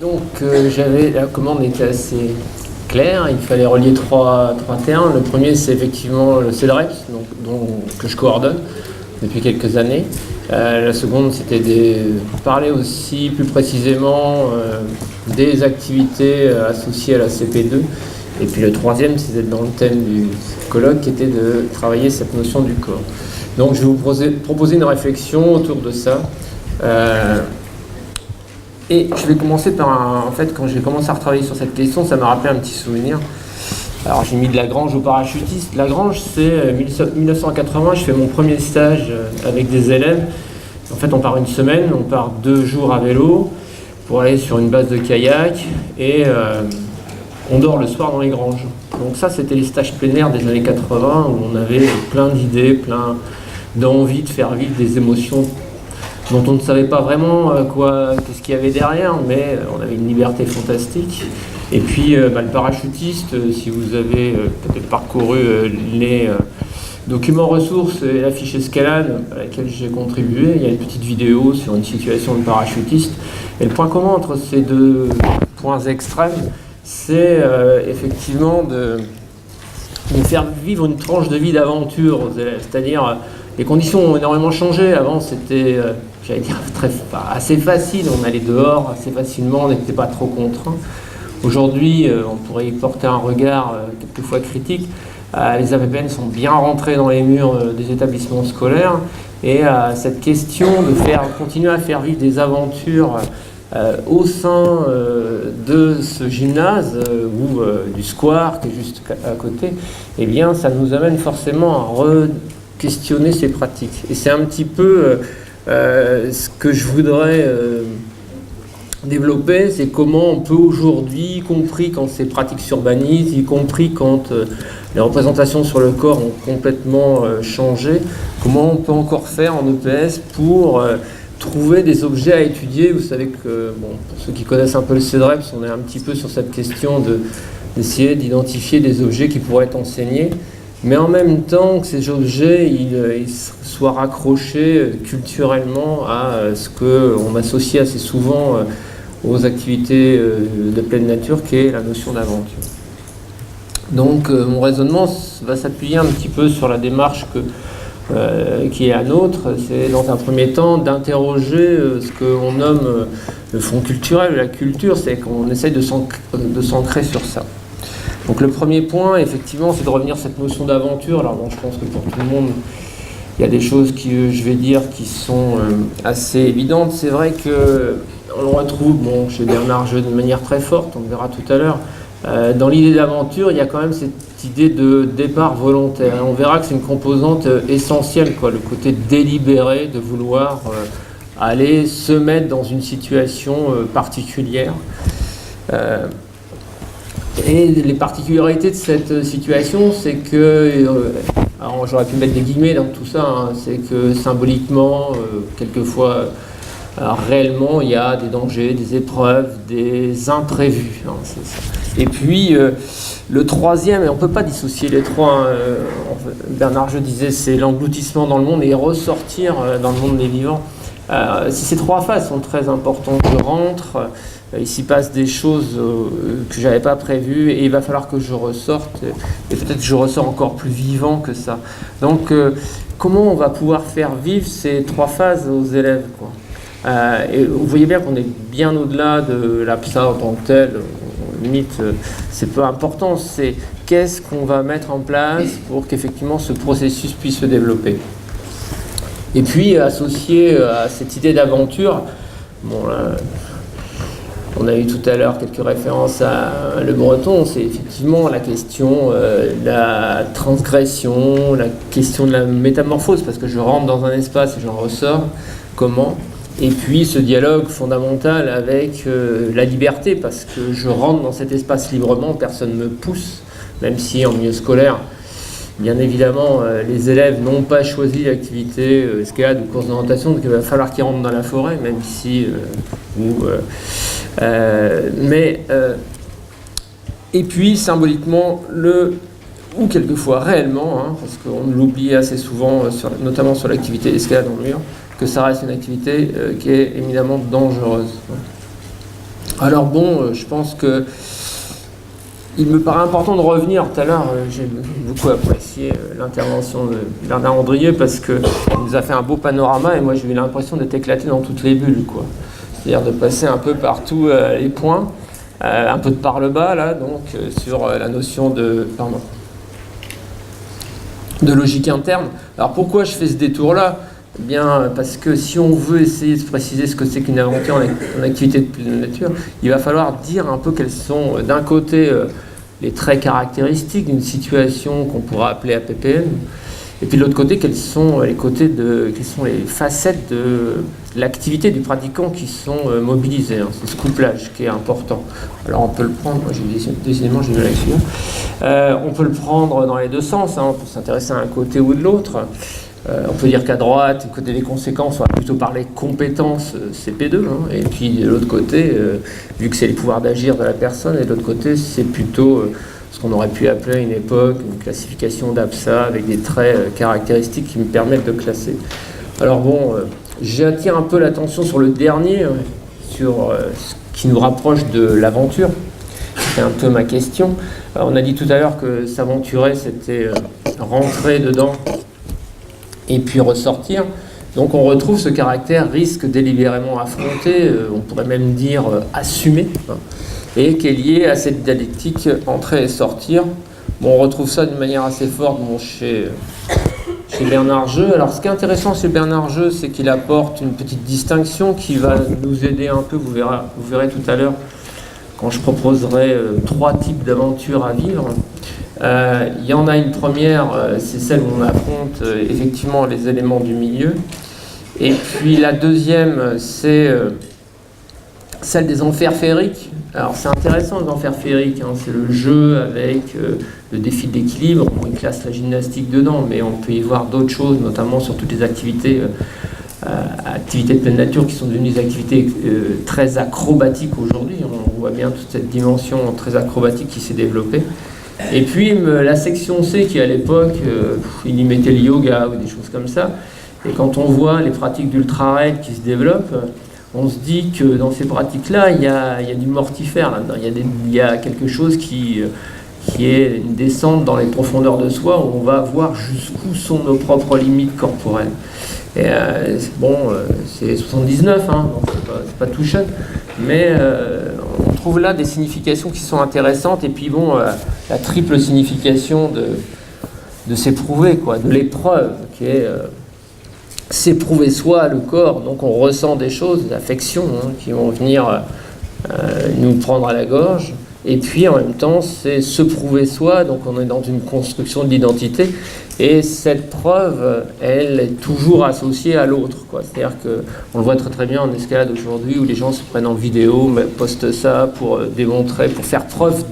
Donc la commande était assez claire, il fallait relier trois terrains. Le premier, c'est effectivement le CEDREPS, que je coordonne depuis quelques années. La seconde, c'était de parler aussi plus précisément des activités associées à la CP2. Et puis le troisième, c'était dans le thème du colloque, qui était de travailler cette notion du corps. Donc je vais vous proposer une réflexion autour de ça. Et je vais commencer par en fait, quand j'ai commencé à retravailler sur cette question, ça m'a rappelé un petit souvenir. Alors j'ai mis de Lagrange au parachutiste. Lagrange, c'est 1980, je fais mon premier stage avec des élèves. En fait, on part une semaine, on part 2 jours à vélo pour aller sur une base de kayak et on dort le soir dans les granges. Donc ça, c'était les stages plein air des années 80 où on avait plein d'idées, plein d'envie de faire vivre des émotions dont on ne savait pas vraiment qu'est-ce qu'il y avait derrière, mais on avait une liberté fantastique. Et puis le parachutiste, si vous avez peut-être parcouru les documents ressources et la fiche escalade à laquelle j'ai contribué, il y a une petite vidéo sur une situation de parachutiste. Et le point commun entre ces deux points extrêmes, c'est effectivement de faire vivre une tranche de vie d'aventure aux élèves. C'est-à-dire, les conditions ont énormément changé. Avant, c'était, j'allais dire, assez facile. On allait dehors assez facilement, on n'était pas trop contraint. Aujourd'hui, on pourrait y porter un regard quelquefois critique. Les APPN sont bien rentrés dans les murs des établissements scolaires. Et cette question de continuer à faire vivre des aventures au sein de ce gymnase ou du square qui est juste à côté, eh bien, ça nous amène forcément à re-questionner ces pratiques. Et c'est un petit peu ce que je voudrais développer, c'est comment on peut aujourd'hui, y compris quand ces pratiques s'urbanisent, y compris quand les représentations sur le corps ont complètement changé, comment on peut encore faire en EPS pour trouver des objets à étudier. Vous savez que, pour ceux qui connaissent un peu le CEDREPS, on est un petit peu sur cette question d'essayer d'identifier des objets qui pourraient être enseignés, mais en même temps que ces objets ils soient raccrochés culturellement à ce qu'on associe assez souvent aux activités de pleine nature, qui est la notion d'aventure. Donc mon raisonnement va s'appuyer un petit peu sur la démarche qui est la nôtre. C'est dans un premier temps d'interroger ce qu'on nomme le fond culturel, la culture, c'est qu'on essaye de s'ancrer sur ça. Donc le premier point, effectivement, c'est de revenir à cette notion d'aventure. Alors bon, je pense que pour tout le monde, il y a des choses que je vais dire qui sont assez évidentes. C'est vrai qu'on le retrouve chez Bernard Jeu de manière très forte, on le verra tout à l'heure. Dans l'idée d'aventure, il y a quand même cette idée de départ volontaire. On verra que c'est une composante essentielle, le côté délibéré de vouloir aller se mettre dans une situation particulière. Et les particularités de cette situation, c'est que, alors j'aurais pu mettre des guillemets dans tout ça, c'est que symboliquement, quelquefois, réellement, il y a des dangers, des épreuves, des imprévus. Et puis, le troisième, et on ne peut pas dissocier les trois, Bernard Jeu disait, c'est l'engloutissement dans le monde et ressortir dans le monde des vivants. Ces 3 phases sont très importantes. Je rentre, il s'y passe des choses que je n'avais pas prévues et il va falloir que je ressorte, et peut-être que je ressors encore plus vivant que ça. Donc, comment on va pouvoir faire vivre ces 3 phases aux élèves, et vous voyez bien qu'on est bien au-delà de l'APSA en tant que tel. Limite, c'est peu important, c'est qu'est-ce qu'on va mettre en place pour qu'effectivement ce processus puisse se développer. Et puis, associé à cette idée d'aventure, on a eu tout à l'heure quelques références à Le Breton, c'est effectivement la question de la transgression, la question de la métamorphose, parce que je rentre dans un espace et j'en ressors, comment ? Et puis ce dialogue fondamental avec la liberté, parce que je rentre dans cet espace librement, personne ne me pousse, même si en milieu scolaire, bien évidemment, les élèves n'ont pas choisi l'activité escalade ou course d'orientation, donc il va falloir qu'ils rentrent dans la forêt, même si... et puis symboliquement, ou quelquefois réellement, parce qu'on l'oublie assez souvent, notamment sur l'activité escalade en mur, que ça reste une activité qui est éminemment dangereuse. Alors bon, je pense que il me paraît important de revenir. Tout à l'heure, j'ai beaucoup apprécié l'intervention de Bernard Andrieux parce qu'il nous a fait un beau panorama et moi j'ai eu l'impression d'être éclaté dans toutes les bulles, quoi. C'est-à-dire de passer un peu partout les points, un peu de par le bas là, donc sur la notion de logique interne. Alors pourquoi je fais ce détour-là? Eh bien, parce que si on veut essayer de préciser ce que c'est qu'une aventure en activité de pleine nature, il va falloir dire un peu quels sont, d'un côté, les traits caractéristiques d'une situation qu'on pourra appeler APPN, et puis de l'autre côté, quels sont les facettes de l'activité du pratiquant qui sont mobilisées. Hein. C'est ce couplage qui est important. Alors on peut le prendre, moi décidément j'ai vu la lecture. On peut le prendre dans les deux sens, hein, on peut s'intéresser à un côté ou de l'autre. On peut dire qu'à droite, côté des conséquences, on va plutôt parler compétences CP2, hein, et puis de l'autre côté, vu que c'est les pouvoirs d'agir de la personne, et de l'autre côté, c'est plutôt ce qu'on aurait pu appeler à une époque une classification d'APSA avec des traits caractéristiques qui me permettent de classer. Alors bon, j'attire un peu l'attention sur le dernier, sur ce qui nous rapproche de l'aventure. C'est un peu ma question. On a dit tout à l'heure que s'aventurer, c'était rentrer dedans et puis ressortir. Donc on retrouve ce caractère risque délibérément affronté, on pourrait même dire assumé, hein, et qui est lié à cette dialectique entrer et sortir. Bon, on retrouve ça d'une manière assez forte chez Bernard Jeu. Alors ce qui est intéressant chez Bernard Jeu, c'est qu'il apporte une petite distinction qui va nous aider un peu, vous verrez tout à l'heure, quand je proposerai 3 types d'aventures à vivre. Il y en a une première, c'est celle où on affronte effectivement les éléments du milieu. Et puis la deuxième, c'est celle des enfers féeriques. Alors c'est intéressant les enfers féeriques, hein, c'est le jeu avec le défi de l'équilibre. On classe la gymnastique dedans, mais on peut y voir d'autres choses, notamment sur toutes les activités de pleine nature qui sont devenues des activités très acrobatiques aujourd'hui. On voit bien toute cette dimension très acrobatique qui s'est développée. Et puis la section C qui à l'époque, il y mettait le yoga ou des choses comme ça. Et quand on voit les pratiques d'ultra-raid qui se développent, on se dit que dans ces pratiques-là, il y a du mortifère là-dedans. Il y a quelque chose qui est une descente dans les profondeurs de soi où on va voir jusqu'où sont nos propres limites corporelles. Et c'est 79, hein, donc c'est pas tout jeune, mais on trouve là des significations qui sont intéressantes. Et puis bon, la triple signification de s'éprouver, quoi, de l'épreuve, qui est s'éprouver soi, le corps. Donc on ressent des choses, des affections, hein, qui vont venir nous prendre à la gorge. Et puis en même temps, c'est se prouver soi, donc on est dans une construction de l'identité. Et cette preuve, elle est toujours associée à l'autre, quoi. C'est-à-dire qu'on le voit très très bien en escalade aujourd'hui, où les gens se prennent en vidéo, postent ça pour démontrer, pour faire preuve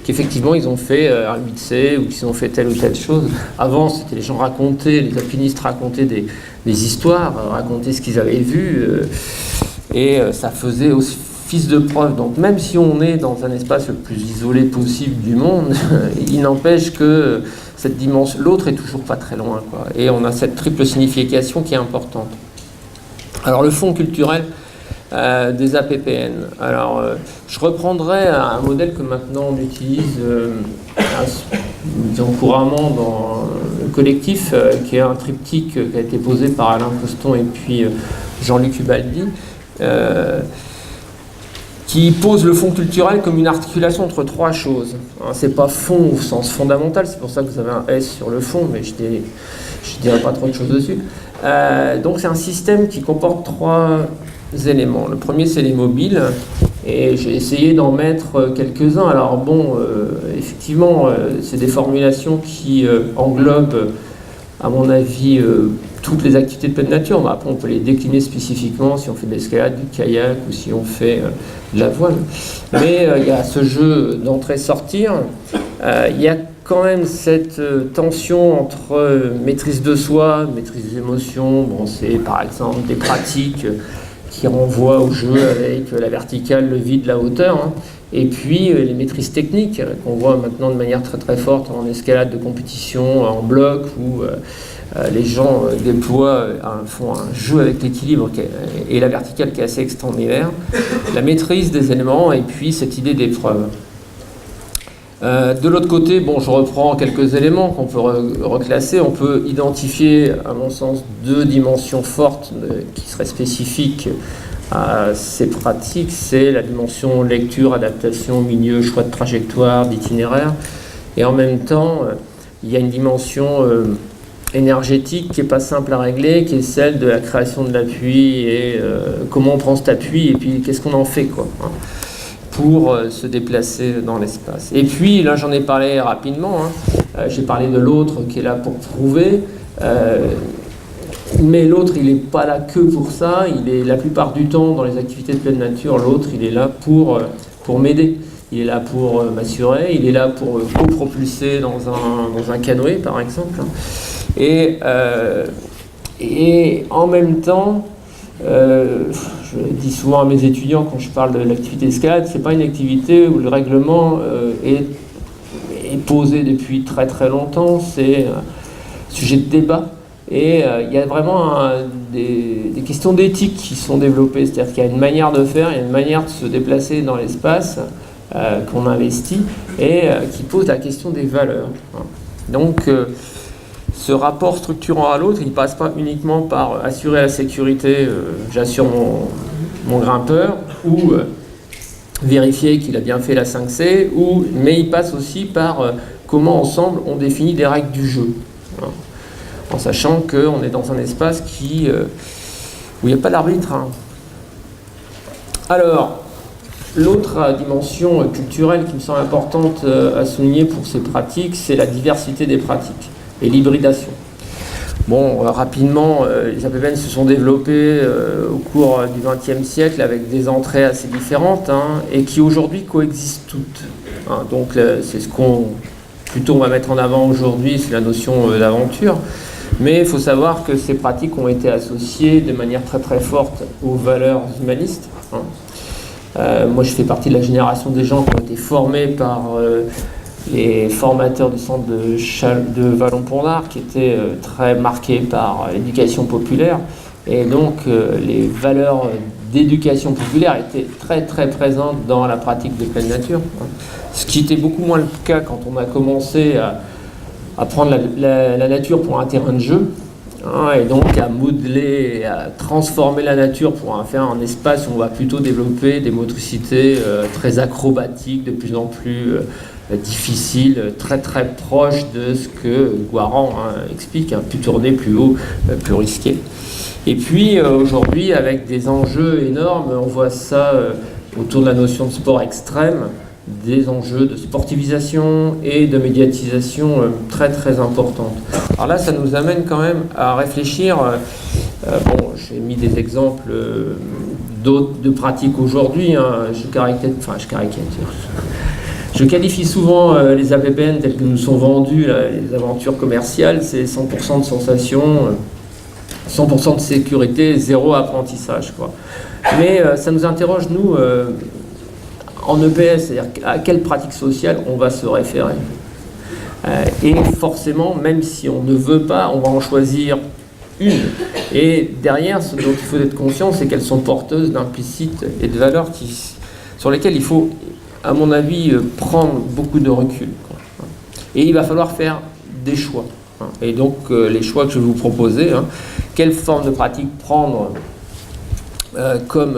qu'effectivement ils ont fait un 8C ou qu'ils ont fait telle ou telle chose. Avant, c'était les gens racontaient, les alpinistes racontaient des histoires, racontaient ce qu'ils avaient vu, et ça faisait aussi fils de preuve. Donc même si on est dans un espace le plus isolé possible du monde, il n'empêche que cette dimension, l'autre est toujours pas très loin, quoi. Et on a cette triple signification qui est importante. Alors le fond culturel des APPN. Alors je reprendrai un modèle que maintenant on utilise couramment dans le collectif, qui est un triptyque qui a été posé par Alain Coston et puis Jean-Luc Ubaldi, qui pose le fond culturel comme une articulation entre 3 choses. C'est pas fond au sens fondamental, c'est pour ça que vous avez un S sur le fond, mais je dirais pas trop de choses dessus. Donc c'est un système qui comporte 3 éléments. Le premier, c'est les mobiles, et j'ai essayé d'en mettre quelques-uns. Alors bon, effectivement, c'est des formulations qui englobent, à mon avis, toutes les activités de pleine nature. Mais après, on peut les décliner spécifiquement si on fait de l'escalade, du kayak ou si on fait de la voile. Mais il y a ce jeu d'entrée-sortir. Il y a quand même cette tension entre maîtrise de soi, maîtrise des émotions. Bon, c'est par exemple des pratiques qui renvoient au jeu avec la verticale, le vide, la hauteur, hein. Et puis les maîtrises techniques qu'on voit maintenant de manière très très forte en escalade de compétition, en bloc, où les gens font un jeu avec l'équilibre et la verticale qui est assez extraordinaire. La maîtrise des éléments et puis cette idée d'épreuve. De l'autre côté, bon, je reprends quelques éléments qu'on peut reclasser. On peut identifier, à mon sens, deux dimensions fortes qui seraient spécifiques à ces pratiques. C'est la dimension lecture, adaptation, milieu, choix de trajectoire, d'itinéraire. Et en même temps, il y a une dimension énergétique qui n'est pas simple à régler, qui est celle de la création de l'appui et comment on prend cet appui et puis qu'est-ce qu'on en fait, quoi, hein, pour se déplacer dans l'espace. Et puis, là, j'en ai parlé rapidement, hein. J'ai parlé de l'autre qui est là pour prouver, mais l'autre, il n'est pas là que pour ça. Il est la plupart du temps dans les activités de pleine nature. L'autre, il est là pour m'aider. Il est là pour m'assurer. Il est là pour co-propulser dans un canoë, par exemple. Et en même temps, je dis souvent à mes étudiants quand je parle de l'activité d'escalade, c'est pas une activité où le règlement est posé depuis très très longtemps. C'est un sujet de débat. Et il y a vraiment des questions d'éthique qui sont développées, c'est-à-dire qu'il y a une manière de faire, il y a une manière de se déplacer dans l'espace qu'on investit et qui pose la question des valeurs. Donc ce rapport structurant à l'autre, il ne passe pas uniquement par assurer la sécurité, j'assure mon grimpeur, ou vérifier qu'il a bien fait la 5C, mais il passe aussi par comment ensemble on définit des règles du jeu. En sachant qu'on est dans un espace où il n'y a pas d'arbitre. Hein. Alors, l'autre dimension culturelle qui me semble importante à souligner pour ces pratiques, c'est la diversité des pratiques et l'hybridation. Bon, rapidement, les APPN se sont développés au cours du XXe siècle avec des entrées assez différentes, hein, et qui aujourd'hui coexistent toutes. Hein. Donc, c'est ce qu'on va mettre en avant aujourd'hui, c'est la notion d'aventure. Mais il faut savoir que ces pratiques ont été associées de manière très très forte aux valeurs humanistes. Hein. Moi, je fais partie de la génération des gens qui ont été formés par les formateurs du centre de Vallon-Pont-d'Arc, qui étaient très marqués par l'éducation populaire. Et donc, les valeurs d'éducation populaire étaient très très présentes dans la pratique de pleine nature. Hein. Ce qui était beaucoup moins le cas quand on a commencé à prendre la nature pour un terrain de jeu, hein, et donc à modeler, à transformer la nature pour en faire un espace où on va plutôt développer des motricités très acrobatiques, de plus en plus difficiles, très très proches de ce que Guaran explique, hein, plus tourné, plus haut, plus risqué. Et puis aujourd'hui, avec des enjeux énormes, on voit ça autour de la notion de sport extrême, des enjeux de sportivisation et de médiatisation très très importantes. Alors là, ça nous amène quand même à réfléchir. Bon, j'ai mis des exemples d'autres de pratiques aujourd'hui. Hein, je qualifie souvent les APPN tels que nous sont vendus, là, les aventures commerciales, c'est 100% de sensations, 100% de sécurité, zéro apprentissage, quoi. Mais ça nous interroge, nous, en EPS, c'est-à-dire à quelle pratique sociale on va se référer. Et forcément, même si on ne veut pas, on va en choisir une. Et derrière, ce dont il faut être conscient, c'est qu'elles sont porteuses d'implicites et de valeurs sur lesquelles il faut, à mon avis, prendre beaucoup de recul. Et il va falloir faire des choix. Et donc, les choix que je vais vous proposer, quelle forme de pratique prendre comme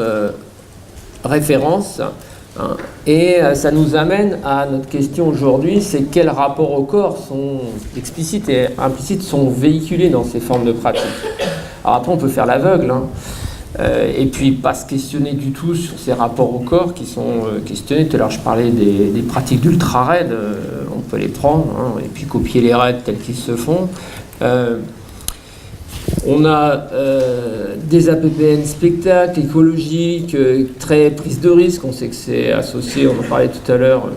référence. Et ça nous amène à notre question aujourd'hui, c'est quels rapports au corps sont explicites et implicites sont véhiculés dans ces formes de pratique. Alors après, on peut faire l'aveugle, et puis pas se questionner du tout sur ces rapports au corps qui sont questionnés. Tout à l'heure, je parlais des pratiques d'ultra-raid, on peut les prendre, et puis copier les raids tels qu'ils se font. On a des APPN spectacles, écologiques, très prise de risque. On sait que c'est associé, on en parlait tout à l'heure,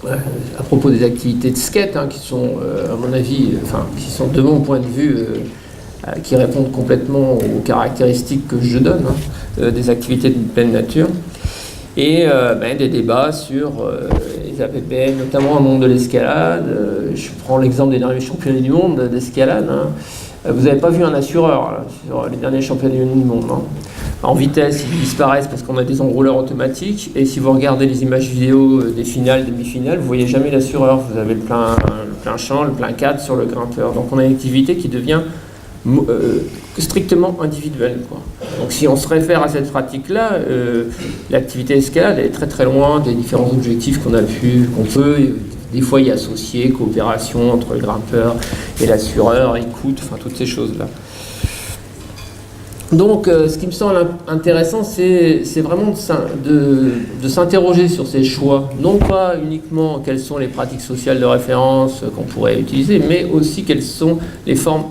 à propos des activités de skate, qui sont, à mon avis, qui sont de mon point de vue, qui répondent complètement aux caractéristiques que je donne, des activités de pleine nature. et des débats sur les APPN, notamment dans le monde de l'escalade. Je prends l'exemple des derniers championnats du monde d'escalade. Hein. Vous n'avez pas vu un assureur là, sur les derniers championnats du monde. Hein. En vitesse, ils disparaissent parce qu'on a des enrouleurs automatiques. Et si vous regardez les images vidéo des finales, demi-finales, vous voyez jamais l'assureur. Vous avez le plein champ, le plein cadre sur le grimpeur. Donc on a une activité qui devient strictement individuelle, quoi. Donc si on se réfère à cette pratique-là, l'activité escalade est très très loin des différents objectifs qu'on peut des fois y associer, coopération entre le grimpeur et l'assureur, écoute, enfin toutes ces choses-là. Donc ce qui me semble intéressant, c'est vraiment de s'interroger sur ces choix, non pas uniquement quelles sont les pratiques sociales de référence qu'on pourrait utiliser, mais aussi quelles sont les formes,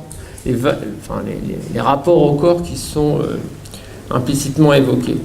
les rapports au corps qui sont implicitement évoqués.